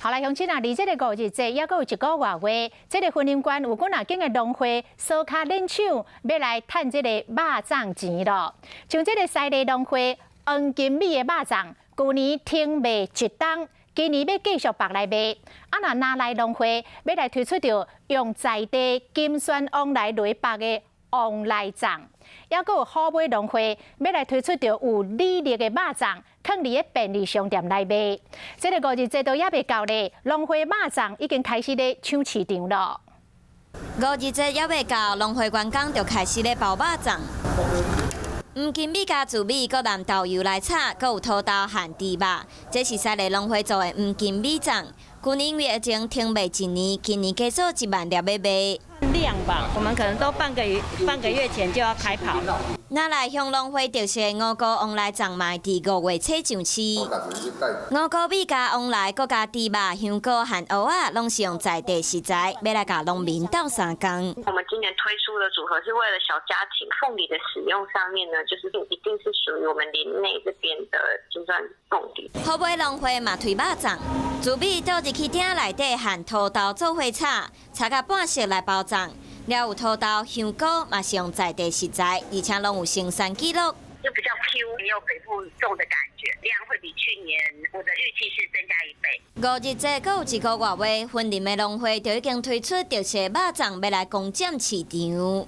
好啦，乡亲啊，离这个5日节还阁有1个月，这个婚姻馆有几件的农会烧卡冷抢，要来赚这个肉粽钱咯。像这个西丽农会黄金米的肉粽，去年停卖1档，今年要继续白来卖。啊，那拿来农会要来推出着用在地金选往来雷白的往来粽，还阁有好买农会要来推出着有履历的肉粽。放伫个便利商店内卖，这个5日节都也未到咧，农会肉粽已经开始咧抢市场咯。5日节也未到，农会员工就开始咧包肉粽。黄金米加自米，搁南豆油来炒，搁有土豆和猪肉，这是西丽农会做的黄金米粽。去年因为疫情停卖1年，今年加做1万粒要卖。量吧，我们可能都半个月前就要开跑。拿来向农会特色五菇往来粽卖伫5月初上市。五菇米加往来，搁加猪肉、香菇和蚵仔，拢是用在地食材，要来甲农民斗3工。我们今年推出的组合是为了小家庭，凤梨的使用上面呢，就是一定是属于我们林内这边的金砖凤梨。好买农会嘛推肉粽，自米倒入去鼎内底和土豆做伙炒，炒到半熟来包粽。了有土豆、香菇，嘛是用在地食材，而且拢有生产记录。就比较 Q， 也有北部种的感觉，量会比去年我的预期是增加1倍。5日节阁有1个月，婚林的农会就已经推出特色肉粽，要来攻占市场。